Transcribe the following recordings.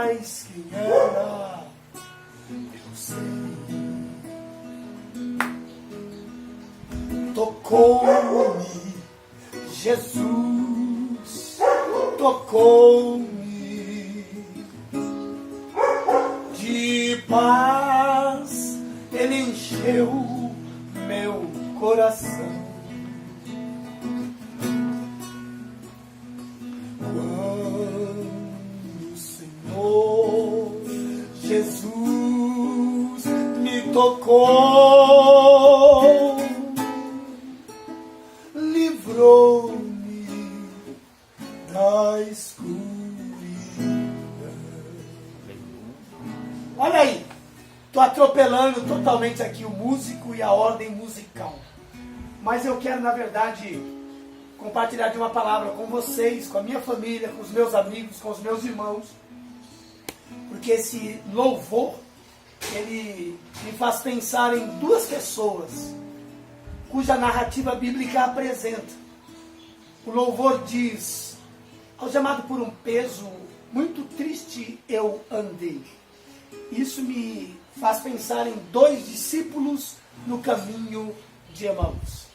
mais quem era, eu sei. Tocou-me, Jesus, tocou-me, de paz Ele encheu meu coração. Quando o Senhor Jesus me tocou, livrou-me da escuridão. Olha aí, estou atropelando totalmente aqui o músico e a ordem musical. Mas eu quero, na verdade, compartilhar de uma palavra com vocês, com a minha família, com os meus amigos, com os meus irmãos. Porque esse louvor, ele me faz pensar em duas pessoas cuja narrativa bíblica apresenta. O louvor diz: algemado por um peso muito triste eu andei. Isso me faz pensar em dois discípulos no caminho de Emaús.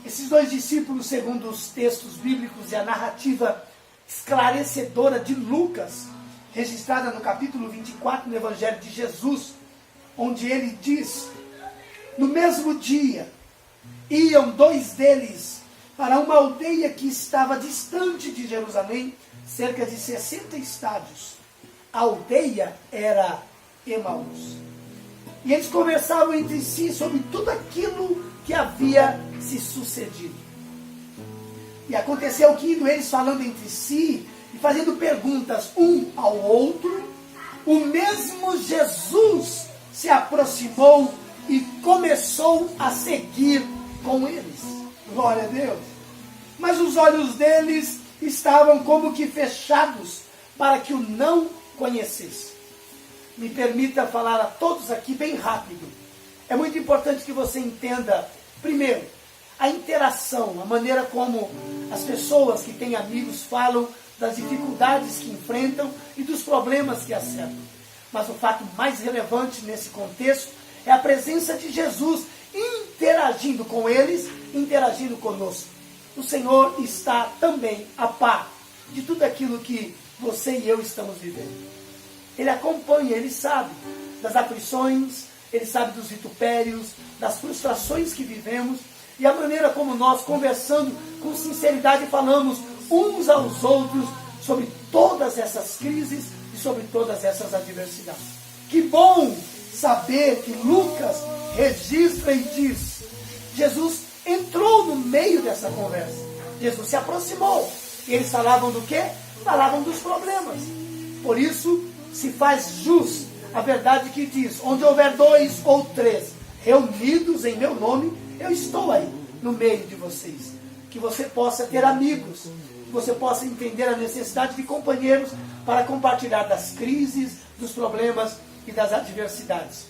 Esses dois discípulos, segundo os textos bíblicos e a narrativa esclarecedora de Lucas, registrada no capítulo 24 no Evangelho de Jesus, onde ele diz: no mesmo dia, iam dois deles para uma aldeia que estava distante de Jerusalém, cerca de 60 estádios. A aldeia era Emaús. E eles conversavam entre si sobre tudo aquilo que havia se sucedido. E aconteceu que, indo eles falando entre si e fazendo perguntas um ao outro, o mesmo Jesus se aproximou e começou a seguir com eles. Glória a Deus. Mas os olhos deles estavam como que fechados para que o não conhecesse. Me permita falar a todos aqui bem rápido. É muito importante que você entenda, primeiro, a interação, a maneira como as pessoas que têm amigos falam das dificuldades que enfrentam e dos problemas que acertam. Mas o fato mais relevante nesse contexto é a presença de Jesus interagindo com eles, interagindo conosco. O Senhor está também a par de tudo aquilo que você e eu estamos vivendo. Ele acompanha, ele sabe das aflições, ele sabe dos vitupérios, das frustrações que vivemos e a maneira como nós, conversando com sinceridade, falamos uns aos outros sobre todas essas crises e sobre todas essas adversidades. Que bom saber que Lucas registra e diz: Jesus entrou no meio dessa conversa. Jesus se aproximou. E eles falavam do quê? Falavam dos problemas. Por isso, se faz jus a verdade que diz: onde houver 2 ou 3 reunidos em meu nome, eu estou aí, no meio de vocês. Que você possa ter amigos, que você possa entender a necessidade de companheiros para compartilhar das crises, dos problemas e das adversidades.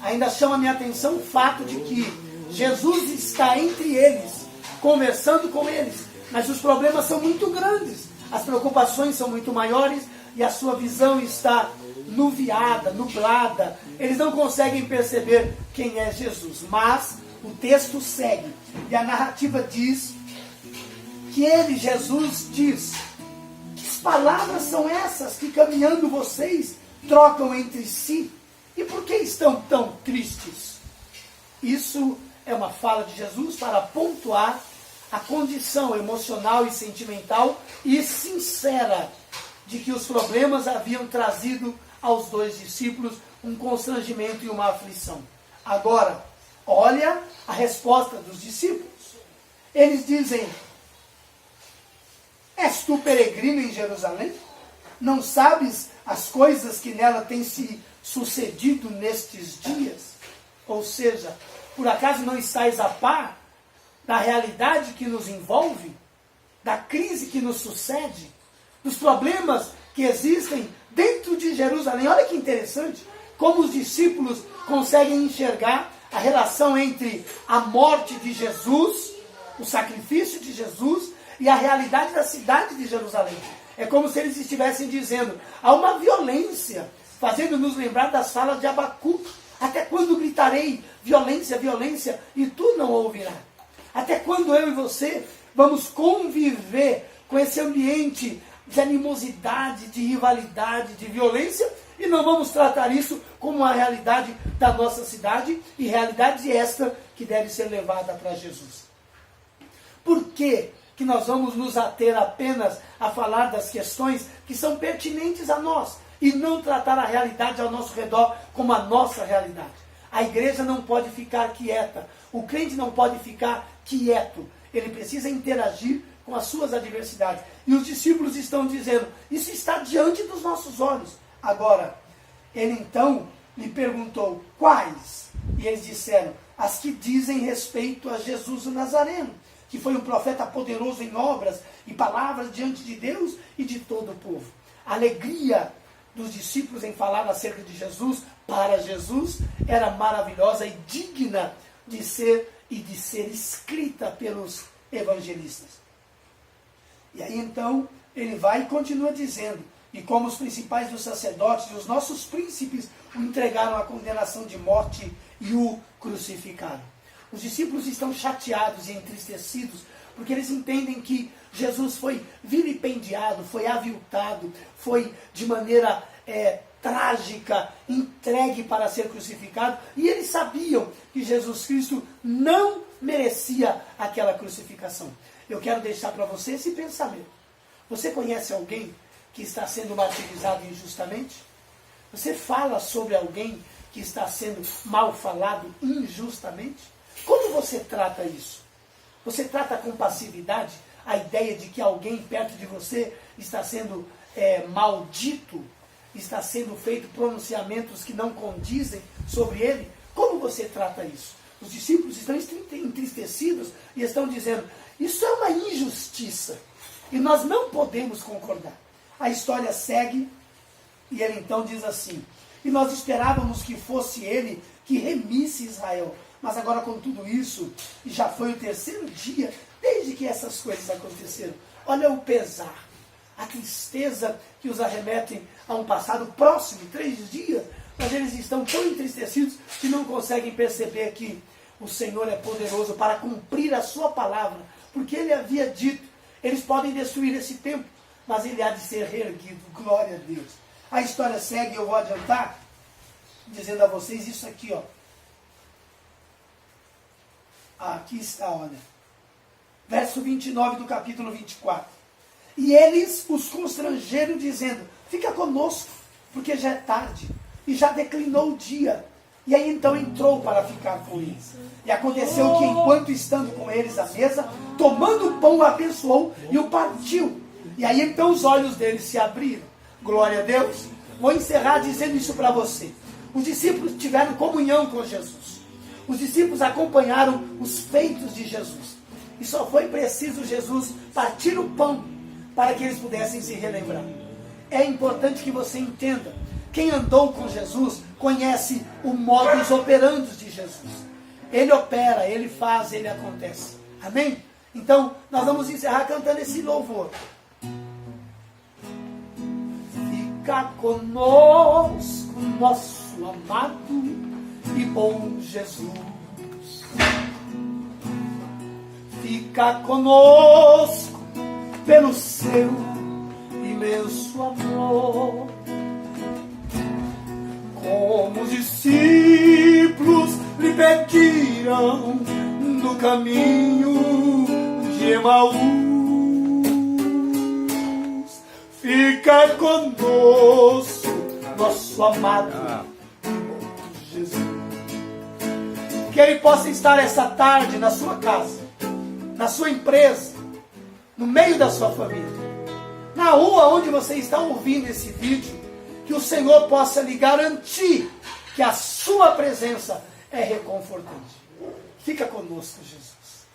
Ainda chama a minha atenção o fato de que Jesus está entre eles, conversando com eles, mas os problemas são muito grandes, as preocupações são muito maiores e a sua visão está nublada. Eles não conseguem perceber quem é Jesus, mas o texto segue e a narrativa diz que ele, Jesus, diz: que palavras são essas que caminhando vocês trocam entre si? E por que estão tão tristes? Isso é uma fala de Jesus para pontuar a condição emocional e sentimental e sincera de que os problemas haviam trazido aos dois discípulos um constrangimento e uma aflição. Agora, olha a resposta dos discípulos. Eles dizem: és tu peregrino em Jerusalém? Não sabes as coisas que nela têm se sucedido nestes dias? Ou seja, por acaso não estáis a par da realidade que nos envolve, da crise que nos sucede, dos problemas que existem dentro de Jerusalém? Olha que interessante, como os discípulos conseguem enxergar a relação entre a morte de Jesus, o sacrifício de Jesus e a realidade da cidade de Jerusalém. É como se eles estivessem dizendo, há uma violência, fazendo nos lembrar das falas de Abacuque. Até quando gritarei violência, violência, e tu não ouvirás? Até quando eu e você vamos conviver com esse ambiente de animosidade, de rivalidade, de violência, e não vamos tratar isso como uma realidade da nossa cidade, e realidade esta que deve ser levada para Jesus? Por que que nós vamos nos ater apenas a falar das questões que são pertinentes a nós, e não tratar a realidade ao nosso redor como a nossa realidade? A igreja não pode ficar quieta, o crente não pode ficar quieto, ele precisa interagir com as suas adversidades. E os discípulos estão dizendo, isso está diante dos nossos olhos. Agora, ele então lhe perguntou, quais? E eles disseram, as que dizem respeito a Jesus o Nazareno, que foi um profeta poderoso em obras e palavras diante de Deus e de todo o povo. A alegria dos discípulos em falar acerca de Jesus, para Jesus, era maravilhosa e digna de ser escrita pelos evangelistas. E aí então, ele vai e continua dizendo, e como os principais dos sacerdotes e os nossos príncipes o entregaram à condenação de morte e o crucificaram. Os discípulos estão chateados e entristecidos, porque eles entendem que Jesus foi vilipendiado, foi aviltado, foi de maneira trágica, entregue para ser crucificado, e eles sabiam que Jesus Cristo não merecia aquela crucificação. Eu quero deixar para você esse pensamento. Você conhece alguém que está sendo martirizado injustamente? Você fala sobre alguém que está sendo mal falado injustamente? Como você trata isso? Você trata com passividade a ideia de que alguém perto de você está sendo maldito, está sendo feito pronunciamentos que não condizem sobre ele? Como você trata isso? Os discípulos estão entristecidos e estão dizendo, isso é uma injustiça e nós não podemos concordar. A história segue e ele então diz assim, e nós esperávamos que fosse ele que remisse Israel, mas agora com tudo isso, já foi o terceiro dia desde que essas coisas aconteceram. Olha o pesar, a tristeza que os arremetem a um passado próximo, 3 dias, mas eles estão tão entristecidos que não conseguem perceber que o Senhor é poderoso para cumprir a sua palavra, porque ele havia dito, eles podem destruir esse templo, mas ele há de ser reerguido, glória a Deus. A história segue, eu vou adiantar, dizendo a vocês isso aqui, ó. Aqui está, olha. Verso 29 do capítulo 24. E eles os constrangeram, dizendo, fica conosco, porque já é tarde, e já declinou o dia. E aí então entrou para ficar com eles. E aconteceu que enquanto estando com eles à mesa, tomando o pão, o abençoou e o partiu. E aí então os olhos deles se abriram. Glória a Deus. Vou encerrar dizendo isso para você. Os discípulos tiveram comunhão com Jesus. Os discípulos acompanharam os feitos de Jesus. E só foi preciso Jesus partir o pão para que eles pudessem se relembrar. É importante que você entenda. Quem andou com Jesus conhece o modus operandi de Jesus. Ele opera, ele faz, ele acontece. Amém? Então, nós vamos encerrar cantando esse louvor. Fica conosco, nosso amado e bom Jesus. Fica conosco pelo seu imenso amor. Como os discípulos lhe pediram no caminho de Emaús, fica conosco, nosso amado Jesus. Que ele possa estar essa tarde na sua casa, na sua empresa, no meio da sua família, na rua onde você está ouvindo esse vídeo. Que o Senhor possa lhe garantir que a sua presença é reconfortante. Fica conosco, Jesus.